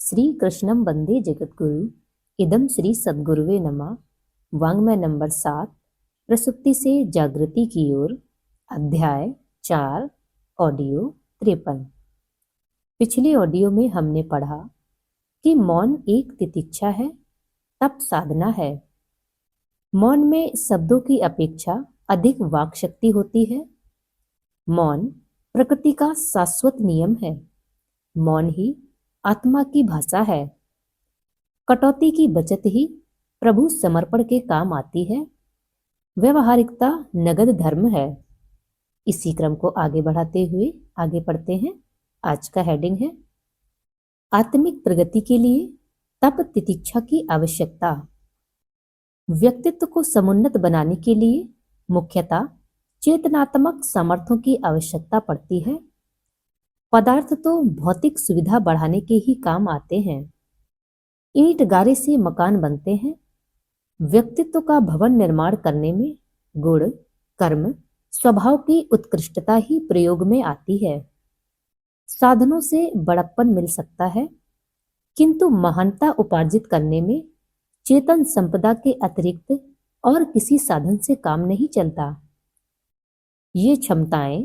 श्री कृष्णम वंदे जगद्गुरु। इदम श्री सद्गुरुवे नमः। वाङ्मय नंबर 7, प्रसुप्ति से जागृति की ओर, अध्याय 4, ऑडियो 53। पिछले ऑडियो में हमने पढ़ा कि मौन एक तितिक्षा है, तप साधना है। मौन में शब्दों की अपेक्षा अधिक वाक शक्ति होती है। मौन प्रकृति का शाश्वत नियम है। मौन ही आत्मा की भाषा है। कटौती की बचत ही प्रभु समर्पण के काम आती है। व्यवहारिकता नगद धर्म है। इसी क्रम को आगे बढ़ाते हुए आगे पढ़ते हैं। आज का हेडिंग है आत्मिक प्रगति के लिए तप तितिक्षा की आवश्यकता। व्यक्तित्व को समुन्नत बनाने के लिए मुख्यतः चेतनात्मक सामर्थ्यों की आवश्यकता पड़ती है। पदार्थ तो भौतिक सुविधा बढ़ाने के ही काम आते हैं। ईंट गारे से मकान बनते हैं। व्यक्तित्व का भवन निर्माण करने में गुण, कर्म, स्वभाव की उत्कृष्टता ही प्रयोग में आती है। साधनों से बड़प्पन मिल सकता है, किंतु महानता उपार्जित करने में चेतन संपदा के अतिरिक्त और किसी साधन से काम नहीं चलता। ये क्षमताएं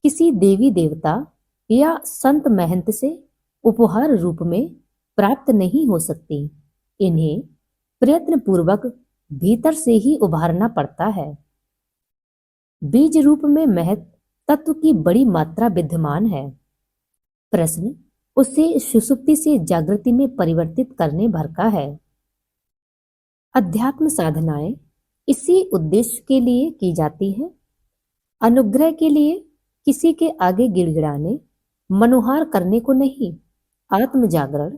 किसी देवी देवता या संत महंत से उपहार रूप में प्राप्त नहीं हो सकती। इन्हें प्रयत्न पूर्वक भीतर से ही उभारना पड़ता है। बीज रूप में महत तत्व की बड़ी मात्रा विद्यमान है। प्रश्न उसे सुषुप्ति से जागृति में परिवर्तित करने भर का है। अध्यात्म साधनाएं इसी उद्देश्य के लिए की जाती हैं। अनुग्रह के लिए किसी के आगे गिड़गिड़ाने, मनुहार करने को नहीं, आत्म जागरण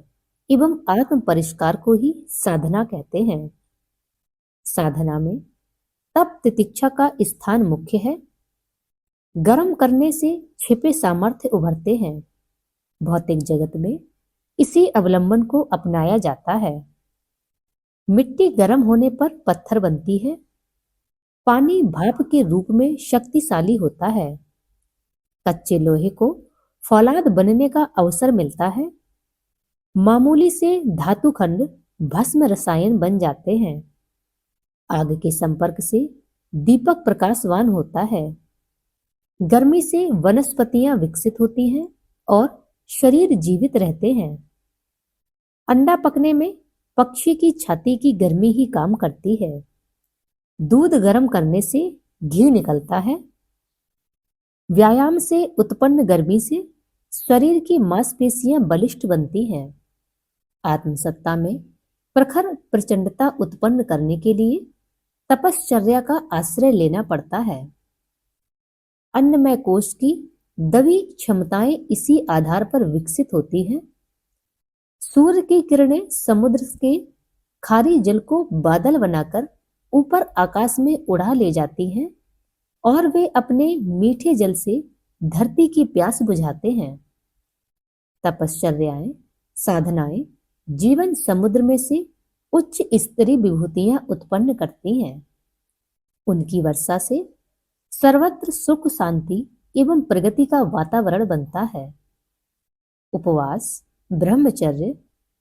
एवं आत्म परिष्कार को ही साधना कहते हैं। साधना में तप तितिक्षा का स्थान मुख्य है। गर्म करने से छिपे सामर्थ्य उभरते हैं। भौतिक जगत में इसी अवलंबन को अपनाया जाता है। मिट्टी गर्म होने पर पत्थर बनती है। पानी भाप के रूप में शक्तिशाली होता है। कच्चे लोहे को फौलाद बनने का अवसर मिलता है। मामूली से धातु खंड भस्म रसायन बन जाते हैं। आग के संपर्क से दीपक प्रकाशवान होता है। गर्मी से वनस्पतियां विकसित होती हैं और शरीर जीवित रहते हैं। अंडा पकने में पक्षी की छाती की गर्मी ही काम करती है। दूध गर्म करने से घी निकलता है। व्यायाम से उत्पन्न गर्मी से शरीर की मांसपेशियां बलिष्ठ बनती हैं। आत्मसत्ता में प्रखर प्रचंडता उत्पन्न करने के लिए तपश्चर्या का आश्रय लेना पड़ता है। अन्नमय कोश की दबी क्षमताएं इसी आधार पर विकसित होती हैं। सूर्य की किरणें समुद्र के खारी जल को बादल बनाकर ऊपर आकाश में उड़ा ले जाती हैं और वे अपने मीठे जल से धरती की प्यास बुझाते हैं। तपश्चर्याएं, साधनाएं जीवन समुद्र में से उच्च स्तरीय विभूतियां उत्पन्न करती हैं। उनकी वर्षा से सर्वत्र सुख, शांति एवं प्रगति का वातावरण बनता है। उपवास, ब्रह्मचर्य,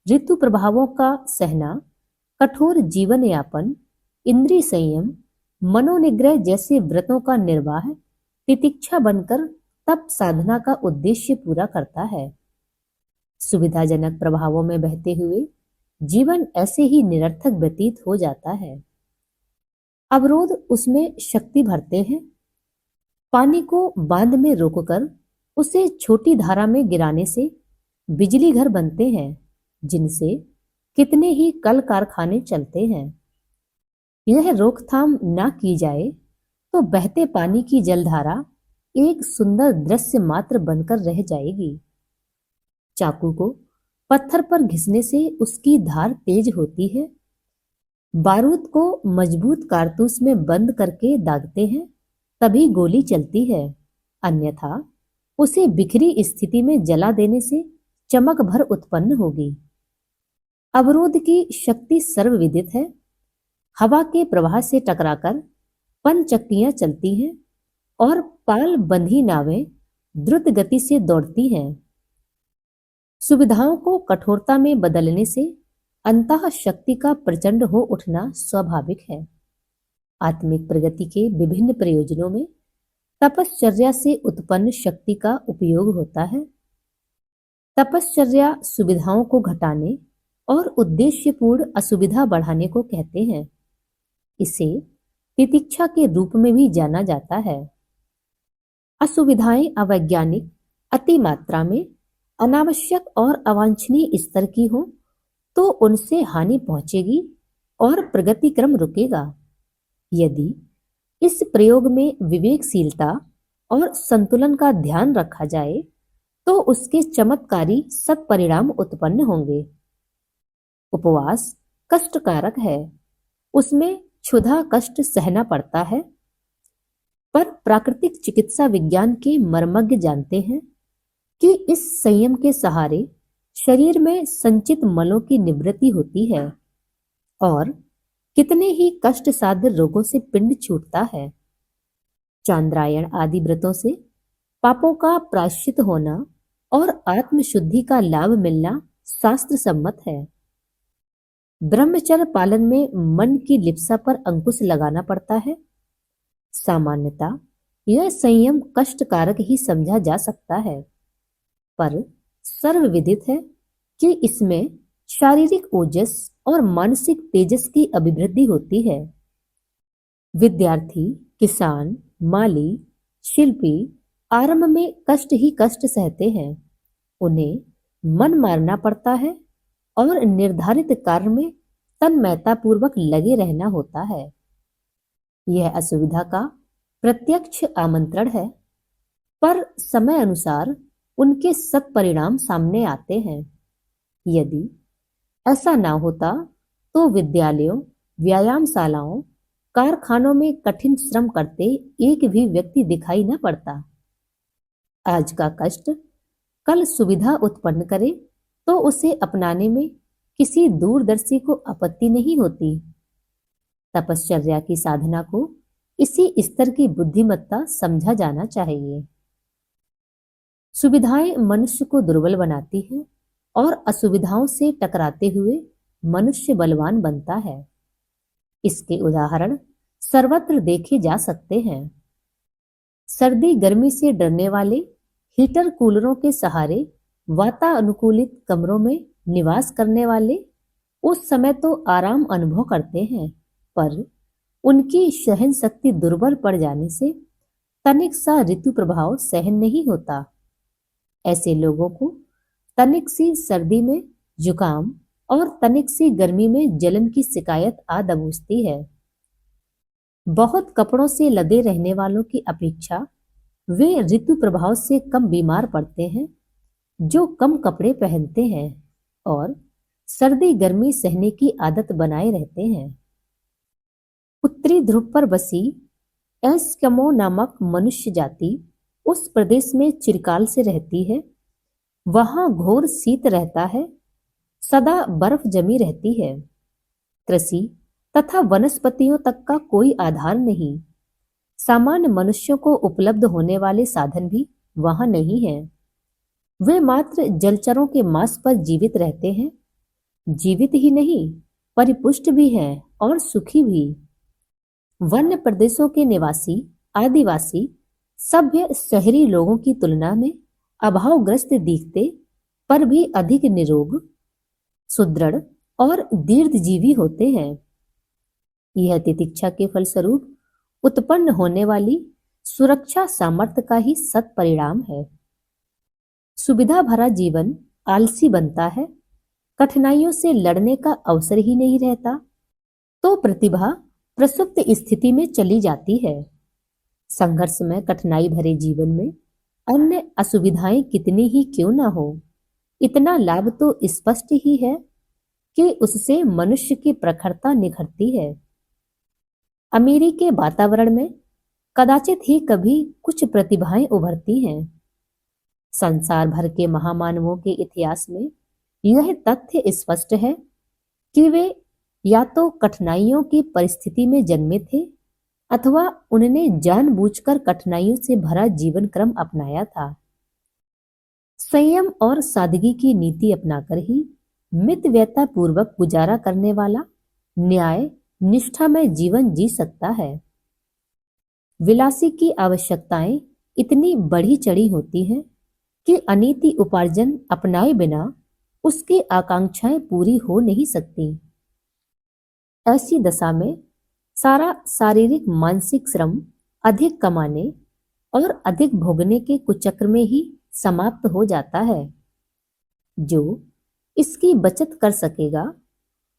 ऋतु प्रभावों का सहना, कठोर जीवन यापन, इंद्रिय संयम, मनोनिग्रह जैसे व्रतों का निर्वाह तितिक्षा बनकर तप साधना का उद्देश्य पूरा करता है। सुविधाजनक प्रभावों में बहते हुए जीवन ऐसे ही निरर्थक व्यतीत हो जाता है। अवरोध उसमें शक्ति भरते हैं। पानी को बांध में रोककर उसे छोटी धारा में गिराने से बिजली घर बनते हैं, जिनसे कितने ही कल कारखाने चलते हैं। यह रोकथाम न की जाए तो बहते पानी की जलधारा एक सुंदर दृश्य मात्र बनकर रह जाएगी। चाकू को पत्थर पर घिसने से उसकी धार तेज होती है। बारूद को मजबूत कारतूस में बंद करके दागते हैं, तभी गोली चलती है, अन्यथा उसे बिखरी स्थिति में जला देने से चमक भर उत्पन्न होगी। अवरोध की शक्ति सर्वविदित है। हवा के प्रवाह से टकराकर पनचक्कियां चलती हैं और पाल बंधी नावें द्रुत गति से दौड़ती हैं। सुविधाओं को कठोरता में बदलने से अंतः शक्ति का प्रचंड हो उठना स्वाभाविक है। आत्मिक प्रगति के विभिन्न प्रयोजनों में तपश्चर्या से उत्पन्न शक्ति का उपयोग होता है। तपश्चर्या सुविधाओं को घटाने और उद्देश्यपूर्ण असुविधा बढ़ाने को कहते हैं। इसे तितिक्षा के रूप में भी जाना जाता है। असुविधाएं अवैज्ञानिक, अति मात्रा में, अनावश्यक और अवांछनीय स्तर की हो तो उनसे हानि पहुंचेगी और प्रगति क्रम रुकेगा। यदि इस प्रयोग में विवेकशीलता और संतुलन का ध्यान रखा जाए तो उसके चमत्कारी सत्परिणाम उत्पन्न होंगे। उपवास कष्टकारक है, उसमें क्षुधा कष्ट सहना पड़ता है, पर प्राकृतिक चिकित्सा विज्ञान के मर्मज्ञ जानते हैं कि इस संयम के सहारे शरीर में संचित मलों की निवृत्ति होती है और कितने ही कष्ट साध्य रोगों से पिंड छूटता है। चांद्रायण आदि व्रतों से पापों का प्रायश्चित होना और आत्मशुद्धि का लाभ मिलना शास्त्र सम्मत है। ब्रह्मचर्य पालन में मन की लिप्सा पर अंकुश लगाना पड़ता है। सामान्यतः यह संयम कष्टकारक ही समझा जा सकता है, पर सर्वविदित है कि इसमें शारीरिक ओजस और मानसिक तेजस की अभिवृद्धि होती है। विद्यार्थी, किसान, माली, शिल्पी आरंभ में कष्ट ही कष्ट सहते हैं। उन्हें मन मारना पड़ता है और निर्धारित कार्य में तन्मयता पूर्वक लगे रहना होता है। यह असुविधा का प्रत्यक्ष आमंत्रण है, पर समय अनुसार उनके सत्परिणाम सामने आते हैं। यदि ऐसा ना होता तो विद्यालयों, व्यायामशालाओं, कारखानों में कठिन श्रम करते एक भी व्यक्ति दिखाई न पड़ता। आज का कष्ट कल सुविधा उत्पन्न करे तो उसे अपनाने में किसी दूरदर्शी को आपत्ति नहीं होती। तपश्चर्या की साधना को इसी स्तर की बुद्धिमत्ता समझा जाना चाहिए। सुविधाएं मनुष्य को दुर्बल बनाती हैं और असुविधाओं से टकराते हुए मनुष्य बलवान बनता है। इसके उदाहरण सर्वत्र देखे जा सकते हैं। सर्दी गर्मी से डरने वाले हीटर कूलरों के सहारे वातानुकूलित कमरों में निवास करने वाले उस समय तो आराम अनुभव करते हैं, पर उनकी सहन शक्ति दुर्बल पड़ जाने से तनिक सा ऋतु प्रभाव सहन नहीं होता। ऐसे लोगों को तनिक सी सर्दी में जुकाम और तनिक सी गर्मी में जलन की शिकायत आ दबूचती है। बहुत कपड़ों से लदे रहने वालों की अपेक्षा वे ऋतु प्रभाव से कम बीमार पड़ते हैं जो कम कपड़े पहनते हैं और सर्दी गर्मी सहने की आदत बनाए रहते हैं। उत्तरी ध्रुव पर बसी एस्किमो नामक मनुष्य जाति उस प्रदेश में चिरकाल से रहती है। वहां घोर शीत रहता है, सदा बर्फ जमी रहती है। कृषि तथा वनस्पतियों तक का कोई आधार नहीं। सामान्य मनुष्यों को उपलब्ध होने वाले साधन भी वहां नहीं है। वे मात्र जलचरों के मांस पर जीवित रहते हैं। जीवित ही नहीं, परिपुष्ट भी हैं और सुखी भी। वन्य प्रदेशों के निवासी आदिवासी सभ्य शहरी लोगों की तुलना में अभावग्रस्त दिखते पर भी अधिक निरोग, सुदृढ़ और दीर्घजीवी होते हैं। यह तितिक्षा के फलस्वरूप उत्पन्न होने वाली सुरक्षा सामर्थ्य का ही सत्परिणाम है। सुविधा भरा जीवन आलसी बनता है, कठिनाइयों से लड़ने का अवसर ही नहीं रहता, तो प्रतिभा प्रसुप्त स्थिति में चली जाती है। संघर्ष में कठिनाई भरे जीवन में अन्य असुविधाएं कितनी ही क्यों ना हो, इतना लाभ तो स्पष्ट ही है कि उससे मनुष्य की प्रखरता निखरती है। अमीरी के वातावरण में कदाचित ही कभी कुछ प्रतिभाएं उभरती हैं। संसार भर के महामानवों के इतिहास में यह तथ्य स्पष्ट है कि वे या तो कठिनाइयों की परिस्थिति में जन्मे थे अथवा उन्होंने जानबूझकर कठिनाइयों से भरा जीवन क्रम अपनाया था। संयम और सादगी की नीति अपनाकर ही मितव्ययता पूर्वक गुजारा करने वाला न्याय निष्ठामय जीवन जी सकता है। विलासी की आवश्यकताएं इतनी बढ़ी चढ़ी होती हैं कि अनीति उपार्जन अपनाए बिना उसकी आकांक्षाएं पूरी हो नहीं सकती। ऐसी दशा में सारा शारीरिक मानसिक श्रम अधिक कमाने और अधिक भोगने के कुचक्र में ही समाप्त हो जाता है। जो इसकी बचत कर सकेगा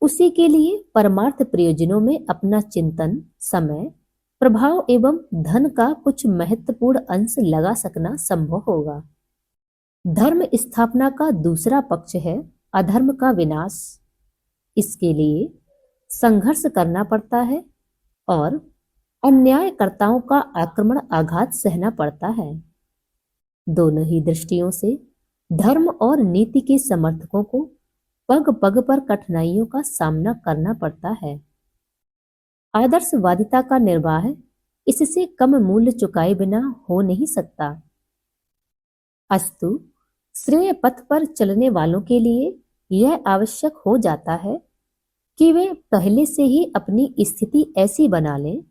उसी के लिए परमार्थ प्रयोजनों में अपना चिंतन, समय, प्रभाव एवं धन का कुछ महत्वपूर्ण अंश लगा सकना संभव होगा। धर्म स्थापना का दूसरा पक्ष है अधर्म का विनाश। इसके लिए संघर्ष करना पड़ता है और अन्यायकर्ताओं का आक्रमण आघात सहना पड़ता है। दोनों ही दृष्टियों से धर्म और नीति के समर्थकों को पग पग पर कठिनाइयों का सामना करना पड़ता है। आदर्शवादिता का निर्वाह इससे कम मूल्य चुकाए बिना हो नहीं सकता। अस्तु श्रेय पथ पर चलने वालों के लिए यह आवश्यक हो जाता है कि वे पहले से ही अपनी स्थिति ऐसी बना लें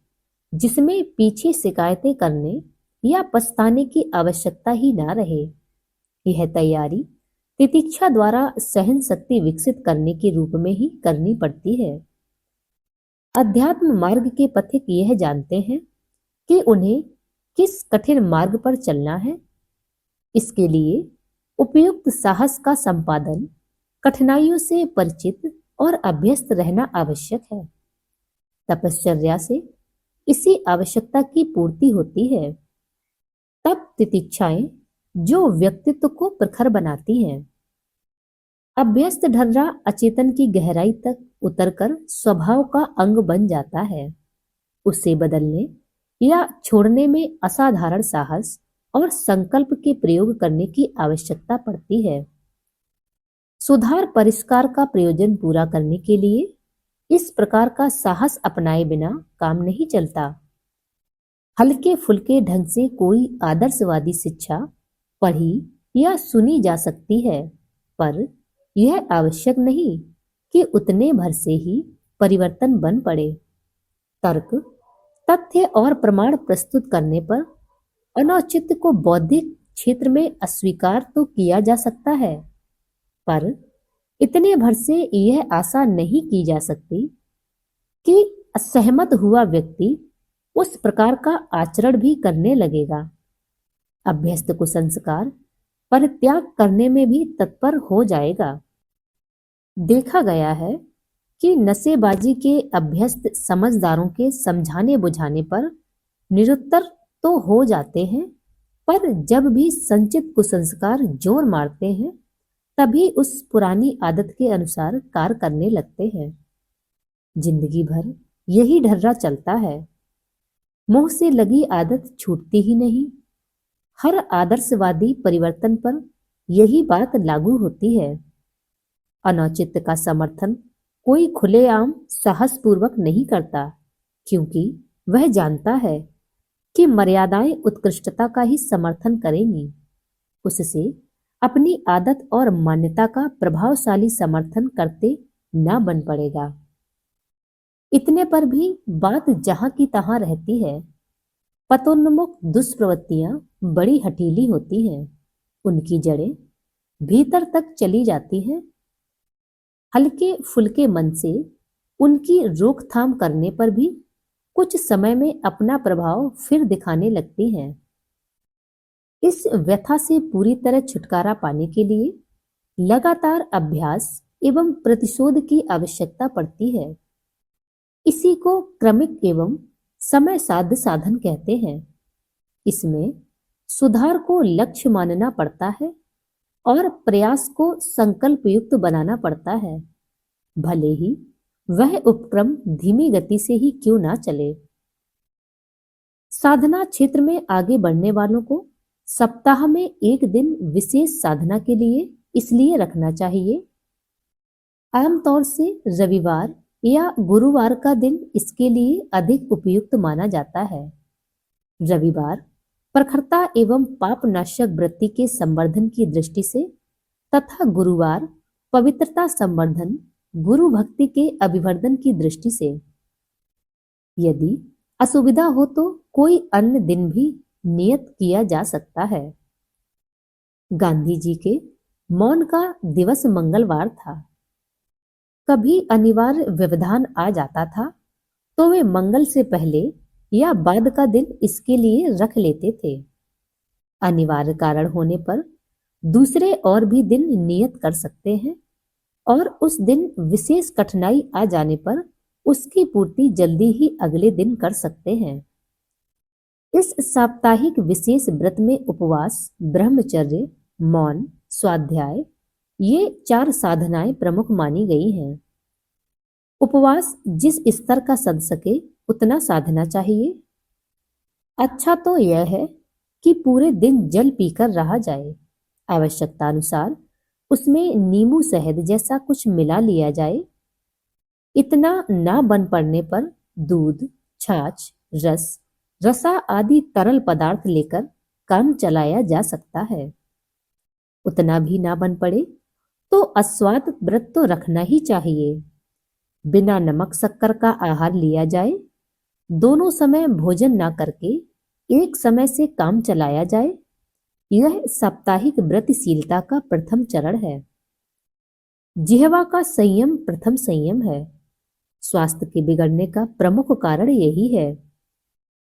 जिसमें पीछे शिकायतें करने या पछताने की आवश्यकता ही ना रहे। यह तैयारी तितिक्षा द्वारा सहन शक्ति विकसित करने के रूप में ही करनी पड़ती है। अध्यात्म मार्ग के पथिक यह जानते हैं कि उन्हें किस कठिन मार्ग पर चलना है। इसके लिए उपयुक्त साहस का संपादन, कठिनाइयों से परिचित और अभ्यस्त रहना आवश्यक है। तपश्चर्या से इसी आवश्यकता की पूर्ति होती है। तब तितिक्षाएं जो व्यक्तित्व को प्रखर बनाती हैं। अभ्यस्त ढर्रा अचेतन की गहराई तक उतरकर स्वभाव का अंग बन जाता है। उसे बदलने या छोड़ने में असाधारण साहस और संकल्प के प्रयोग करने की आवश्यकता पड़ती है। सुधार परिष्कार का प्रयोजन पूरा करने के लिए इस प्रकार का साहस अपनाए बिना काम नहीं चलता। हल्के फुल्के ढंग से कोई आदर्शवादी शिक्षा पढ़ी या सुनी जा सकती है, पर यह आवश्यक नहीं कि उतने भर से ही परिवर्तन बन पड़े। तर्क, तथ्य और प्रमाण प्रस्तुत करने पर अनौचित्य को बौद्धिक क्षेत्र में अस्वीकार तो किया जा सकता है, पर इतने भर से यह आशा नहीं की जा सकती कि असहमत हुआ व्यक्ति उस प्रकार का आचरण भी करने लगेगा। अभ्यस्त को संस्कार परित्याग करने में भी तत्पर हो जाएगा। देखा गया है कि नशेबाजी के अभ्यस्त समझदारों के समझाने बुझाने पर निरुत्तर तो हो जाते हैं, पर जब भी संचित कुसंस्कार जोर मारते हैं तभी उस पुरानी आदत के अनुसार कार्य करने लगते हैं। जिंदगी भर यही ढर्रा चलता है। मुंह से लगी आदत छूटती ही नहीं। हर आदर्शवादी परिवर्तन पर यही बात लागू होती है। अनौचित्य का समर्थन कोई खुलेआम साहसपूर्वक नहीं करता, क्योंकि वह जानता है कि मर्यादाएं उत्कृष्टता का ही समर्थन करेंगी। उससे अपनी आदत और मान्यता का प्रभावशाली समर्थन करते न बन पड़ेगा। इतने पर भी बात जहां की तहां रहती है। पतोन्मुख दुष्प्रवृत्तियां बड़ी हठीली होती हैं। उनकी जड़ें भीतर तक चली जाती हैं। हल्के फुल्के मन से उनकी रोकथाम करने पर भी कुछ समय में अपना प्रभाव फिर दिखाने लगती हैं। इस व्यथा से पूरी तरह छुटकारा पाने के लिए लगातार अभ्यास एवं प्रतिशोध की आवश्यकता पड़ती है। इसी को क्रमिक एवं समय साध्य साधन कहते हैं। इसमें सुधार को लक्ष्य मानना पड़ता है और प्रयास को संकल्प युक्त बनाना पड़ता है, भले ही वह उपक्रम धीमी गति से ही क्यों ना चले। साधना क्षेत्र में आगे बढ़ने वालों को सप्ताह में एक दिन विशेष साधना के लिए इसलिए रखना चाहिए। आमतौर से रविवार या गुरुवार का दिन इसके लिए अधिक उपयुक्त माना जाता है। रविवार प्रखरता एवं पापनाशक वृत्ति के संवर्धन की दृष्टि से तथा गुरुवार पवित्रता संवर्धन गुरु भक्ति के अभिवर्धन की दृष्टि से। यदि असुविधा हो तो कोई अन्य दिन भी नियत किया जा सकता है। गांधी जी के मौन का दिवस मंगलवार था। कभी अनिवार्य व्यवधान आ जाता था तो वे मंगल से पहले या बाद का दिन इसके लिए रख लेते थे। अनिवार्य कारण होने पर दूसरे और भी दिन नियत कर सकते हैं और उस दिन विशेष कठिनाई आ जाने पर उसकी पूर्ति जल्दी ही अगले दिन कर सकते हैं। इस साप्ताहिक विशेष व्रत में उपवास, ब्रह्मचर्य, मौन, स्वाध्याय ये 4 साधनाएं प्रमुख मानी गई हैं। उपवास जिस स्तर का सध सके उतना साधना चाहिए। अच्छा तो यह है कि पूरे दिन जल पीकर रहा जाए। आवश्यकता अनुसार उसमें नींबू शहद जैसा कुछ मिला लिया जाए। इतना ना बन पड़ने पर दूध, छाछ, रसा आदि तरल पदार्थ लेकर काम चलाया जा सकता है। उतना भी ना बन पड़े तो अस्वाद व्रत तो रखना ही चाहिए। बिना नमक शक्कर का आहार लिया जाए। दोनों समय भोजन ना करके एक समय से काम चलाया जाए। यह साप्ताहिक व्रतशीलता का प्रथम चरण है। जिह्वा का संयम प्रथम संयम है। स्वास्थ्य के बिगड़ने का प्रमुख कारण यही है।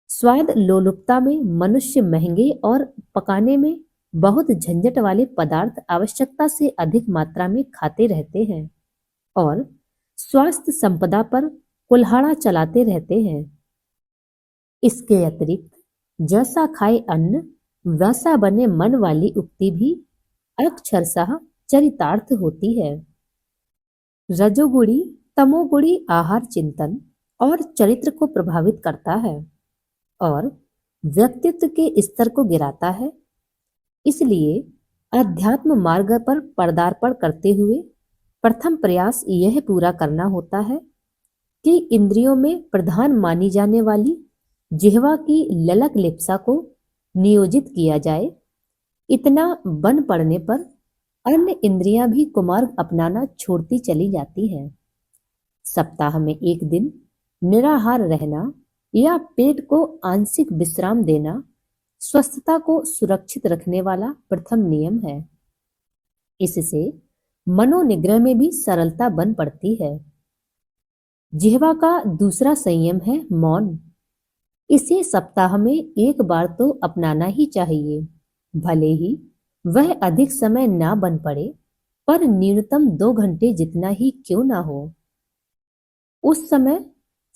स्वाद लोलुपता में मनुष्य महंगे और पकाने में बहुत झंझट वाले पदार्थ आवश्यकता से अधिक मात्रा में खाते रहते हैं और स्वास्थ्य संपदा पर कुल्हाड़ा चलाते रहते हैं। इसके अतिरिक्त जैसा खाए अन्न वैसा बने मन वाली उक्ति भी अक्षरशः चरितार्थ होती है। रजोगुणी तमोगुणी आहार चिंतन और चरित्र को प्रभावित करता है और व्यक्तित्व के स्तर को गिराता है। इसलिए अध्यात्म मार्ग पर पदार्पण करते हुए प्रथम प्रयास यह पूरा करना होता है कि इंद्रियों में प्रधान मानी जाने वाली जिह्वा की ललक लिप्सा को नियोजित किया जाए। इतना बन पड़ने पर अन्य इंद्रियां भी कुमार्ग अपनाना छोड़ती चली जाती हैं। सप्ताह में एक दिन निराहार रहना या पेट को आंशिक विश्राम देना स्वस्थता को सुरक्षित रखने वाला प्रथम नियम है। इससे मनोनिग्रह में भी सरलता बन पड़ती है। जिह्वा का दूसरा संयम है मौन। इसे सप्ताह में एक बार तो अपनाना ही चाहिए। भले ही वह अधिक समय ना बन पड़े पर न्यूनतम 2 घंटे जितना ही क्यों ना हो। उस समय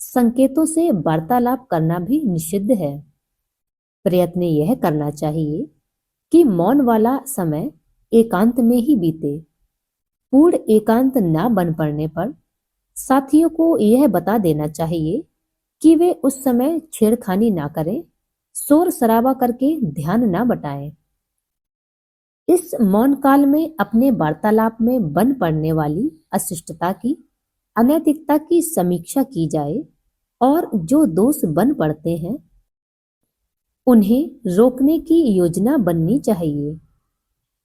संकेतों से वार्तालाप करना भी निषिद्ध है। प्रयत्न यह करना चाहिए कि मौन वाला समय एकांत में ही बीते। पूर्ण एकांत ना बन पड़ने पर साथियों को यह बता देना चाहिए कि वे उस समय छेड़खानी ना करें, शोर शराबा करके ध्यान ना बटाएं। इस मौन काल में अपने वार्तालाप में बन पड़ने वाली अशिष्टता की, अनैतिकता की समीक्षा की जाए और जो दोष बन पड़ते हैं उन्हें रोकने की योजना बननी चाहिए।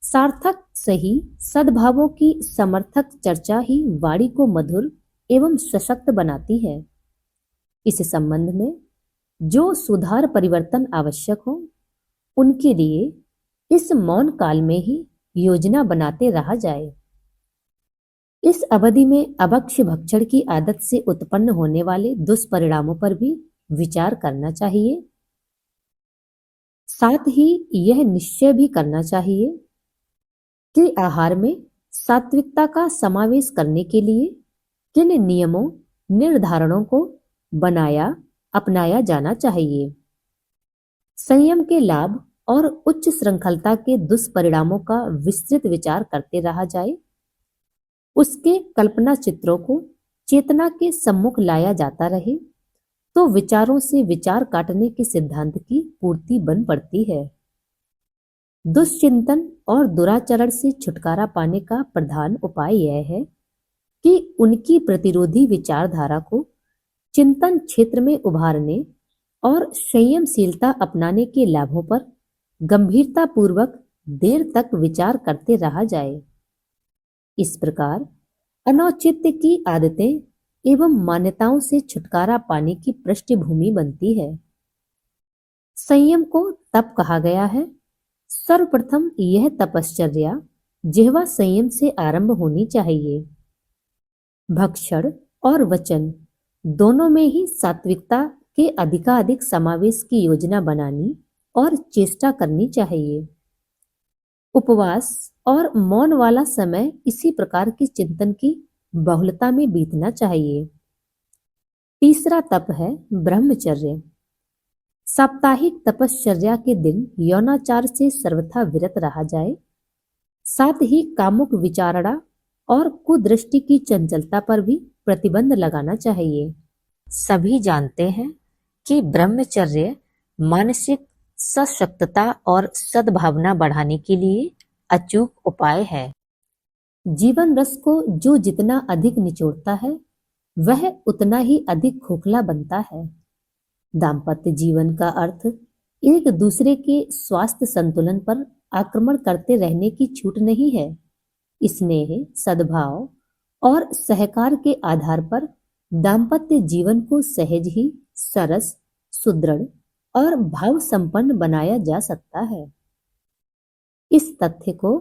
सार्थक सही सद्भावों की समर्थक चर्चा ही वाणी को मधुर एवं सशक्त बनाती है। इस संबंध में जो सुधार परिवर्तन आवश्यक हो उनके लिए इस मौन काल में ही योजना बनाते रहा जाए। इस अवधि में अभक्ष्य भक्षण की आदत से उत्पन्न होने वाले दुष्परिणामों पर भी विचार करना चाहिए। साथ ही यह निश्चय भी करना चाहिए कि आहार में सात्विकता का समावेश करने के लिए किन नियमों निर्धारणों को अपनाया जाना चाहिए। संयम के लाभ और उच्च श्रृंखलता के दुष्परिणामों का विस्तृत विचार करते रहा जाए। उसके कल्पना चित्रों को चेतना के सम्मुख लाया जाता रहे तो विचारों से विचार काटने के सिद्धांत की पूर्ति बन पड़ती है। दुष्चिंतन और दुराचरण से छुटकारा पाने का प्रधान उपाय यह है कि उनकी प्रतिरोधी विचारधारा को चिंतन क्षेत्र में उभारने और संयमशीलता अपनाने के लाभों पर गंभीरता पूर्वक देर तक विचार करते रहा जाए। इस प्रकार अनौचित्य की आदतें एवं मान्यताओं से छुटकारा पाने की पृष्ठभूमि बनती है। संयम को तप कहा गया है। सर्वप्रथम यह तपश्चर्या जिह्वा संयम से आरंभ होनी चाहिए। भक्षण और वचन दोनों में ही सात्विकता के अधिकाधिक समावेश की योजना बनानी और चेष्टा करनी चाहिए। उपवास और मौन वाला समय इसी प्रकार के चिंतन की बहुलता में बीतना चाहिए। तीसरा तप है ब्रह्मचर्य। साप्ताहिक तपश्चर्या के दिन यौनाचार से सर्वथा विरत रहा जाए। साथ ही कामुक विचारणा और कुदृष्टि की चंचलता पर भी प्रतिबंध लगाना चाहिए। सभी जानते हैं कि ब्रह्मचर्य मानसिक सशक्तता और सद्भावना बढ़ाने के लिए अचूक उपाय है। जीवन रस को जो जितना अधिक निचोड़ता है वह उतना ही अधिक खोखला बनता है। दाम्पत्य जीवन का अर्थ एक दूसरे के स्वास्थ्य संतुलन पर आक्रमण करते रहने की छूट नहीं है। स्नेह, सद्भाव और सहकार के आधार पर दाम्पत्य जीवन को सहज ही सरस, सुदृढ़ और भाव संपन्न बनाया जा सकता है। इस तथ्य को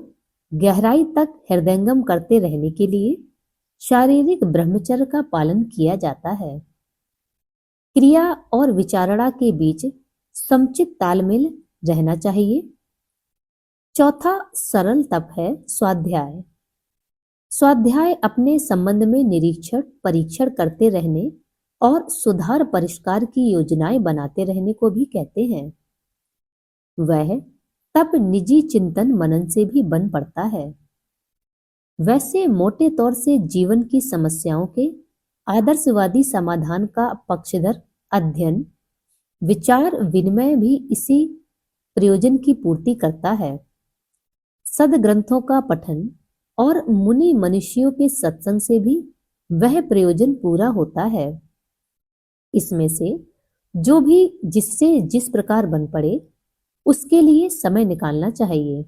गहराई तक हृदयंगम करते रहने के लिए शारीरिक ब्रह्मचर्य का पालन किया जाता है। क्रिया और विचारणा के बीच समुचित तालमेल रहना चाहिए। चौथा सरल तप है स्वाध्याय। स्वाध्याय अपने संबंध में निरीक्षण परीक्षण करते रहने और सुधार परिष्कार की योजनाएं बनाते रहने को भी कहते हैं। वह तप निजी चिंतन मनन से भी बन पड़ता है। वैसे मोटे तौर से जीवन की समस्याओं के आदर्शवादी समाधान का पक्षधर अध्ययन, विचार विनिमय भी इसी प्रयोजन की पूर्ति करता है। सदग्रंथों का पठन और मुनि मनुष्यों के सत्संग से भी वह प्रयोजन पूरा होता है। इसमें से जो भी जिससे जिस प्रकार बन पड़े उसके लिए समय निकालना चाहिए।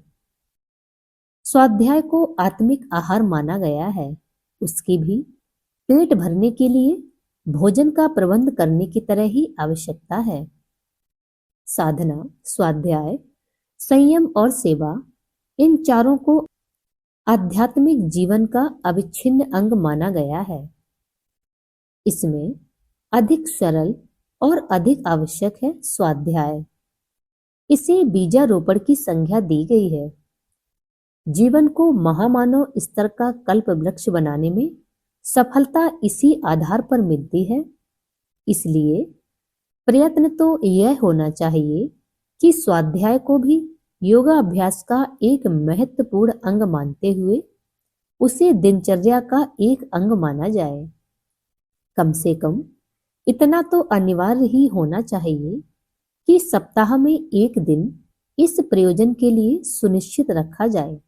स्वाध्याय को आत्मिक आहार माना गया है। उसकी भी पेट भरने के लिए भोजन का प्रबंध करने की तरह ही आवश्यकता है। साधना, स्वाध्याय, संयम और सेवा, इन चारों को आध्यात्मिक जीवन का अविच्छिन्न अंग माना गया है। इसमें अधिक सरल और अधिक आवश्यक है स्वाध्याय। इसे बीजारोपण की संज्ञा दी गई है। जीवन को महामानव स्तर का कल्प वृक्ष बनाने में सफलता इसी आधार पर मिलती है। इसलिए प्रयत्न तो यह होना चाहिए कि स्वाध्याय को भी योगाभ्यास का एक महत्वपूर्ण अंग मानते हुए उसे दिनचर्या का एक अंग माना जाए। कम से कम इतना तो अनिवार्य ही होना चाहिए कि सप्ताह में एक दिन इस प्रयोजन के लिए सुनिश्चित रखा जाए।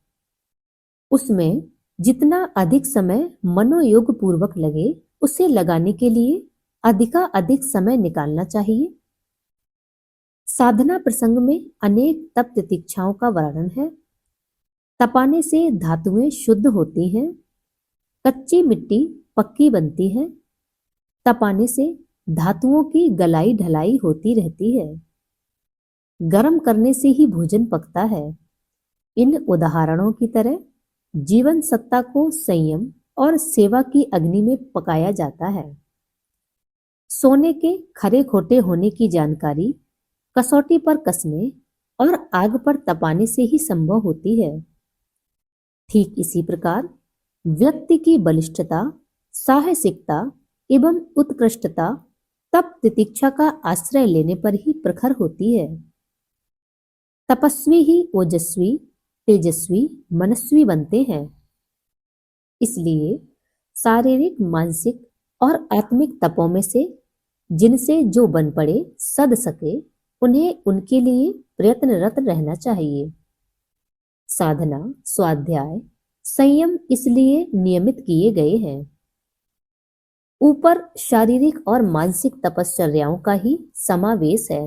उसमें जितना अधिक समय मनोयोग पूर्वक लगे उसे लगाने के लिए अधिक समय निकालना चाहिए। साधना प्रसंग में अनेक तप तितिक्षाओं का वर्णन है। तपाने से धातुएं शुद्ध होती हैं, कच्ची मिट्टी पक्की बनती है। तपाने से धातुओं की गलाई ढलाई होती रहती है। गर्म करने से ही भोजन पकता है। इन उदाहरणों की तरह जीवन सत्ता को संयम और सेवा की अग्नि में पकाया जाता है। सोने के खरे खोटे होने की जानकारी कसौटी पर कसने और आग पर तपाने से ही संभव होती है। ठीक इसी प्रकार व्यक्ति की बलिष्ठता, साहसिकता एवं उत्कृष्टता तप तितिक्षा का आश्रय लेने पर ही प्रखर होती है। तपस्वी ही ओजस्वी, तेजस्वी, मनस्वी बनते हैं। इसलिए शारीरिक, मानसिक और आत्मिक तपों में से जिनसे जो बन पड़े सद सके उन्हें उनके लिए प्रयत्नरत रहना चाहिए। साधना, स्वाध्याय, संयम इसलिए नियमित किए गए हैं। ऊपर शारीरिक और मानसिक तपश्चर्याओं का ही समावेश है।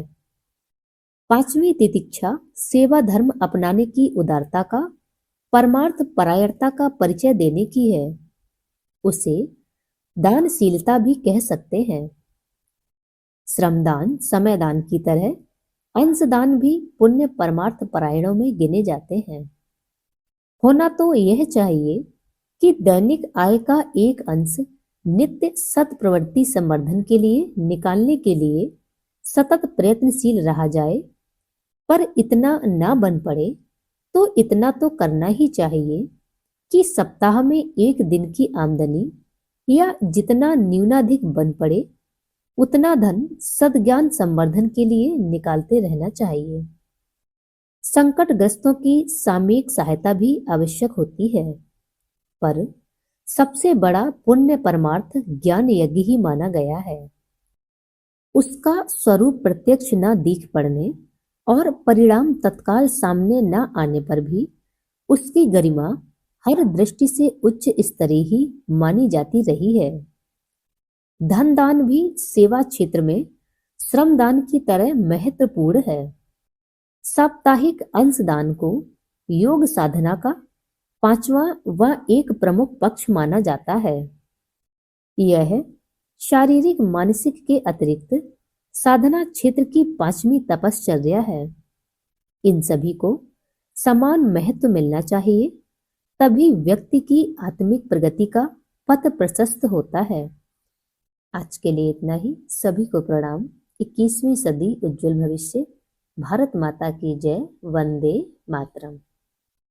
पांचवी तितिक्षा सेवा धर्म अपनाने की उदारता का, परमार्थ परायणता का परिचय देने की है। उसे दानशीलता भी कह सकते हैं। श्रमदान समयदान की तरह अंशदान भी पुण्य परमार्थ परायणों में गिने जाते हैं। होना तो यह चाहिए कि दैनिक आय का एक अंश नित्य सत प्रवृत्ति संवर्धन के लिए निकालने के लिए सतत प्रयत्नशील रहा जाए, पर इतना ना बन पड़े तो इतना तो करना ही चाहिए कि सप्ताह में एक दिन की आमदनी या जितना न्यूनाधिक बन पड़े उतना धन सद्ज्ञान संवर्धन के लिए निकालते रहना चाहिए। संकटग्रस्तों की सामयिक सहायता भी आवश्यक होती है, पर सबसे बड़ा पुण्य परमार्थ ज्ञान यज्ञ ही माना गया है। उसका स्वरूप प्रत्यक्ष न दिख पड़ने और परिणाम तत्काल सामने न आने पर भी उसकी गरिमा हर दृष्टि से उच्च स्तरीय ही मानी जाती रही है। धन दान भी सेवा क्षेत्र में श्रम दान की तरह महत्वपूर्ण है। साप्ताहिक अंशदान को योग साधना का पांचवा व एक प्रमुख पक्ष माना जाता है। यह शारीरिक मानसिक के अतिरिक्त साधना क्षेत्र की पांचवी तपश्चर्या है। इन सभी को समान महत्व मिलना चाहिए, तभी व्यक्ति की आत्मिक प्रगति का पथ प्रशस्त होता है। आज के लिए इतना ही। सभी को प्रणाम। 21वीं सदी उज्जवल भविष्य। भारत माता की जय। वंदे मातरम।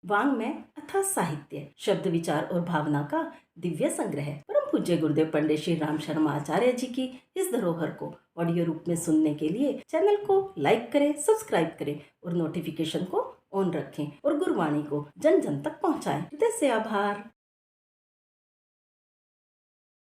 वाङ्मय अथवा साहित्य शब्द विचार और भावना का दिव्य संग्रह। परम पूज्य गुरुदेव पंडित श्री राम शर्मा आचार्य जी की इस धरोहर को ऑडियो रूप में सुनने के लिए चैनल को लाइक करें, सब्सक्राइब करें और नोटिफिकेशन को ऑन रखें और गुरुवाणी को जन जन तक पहुंचाएं। हृदय से आभार।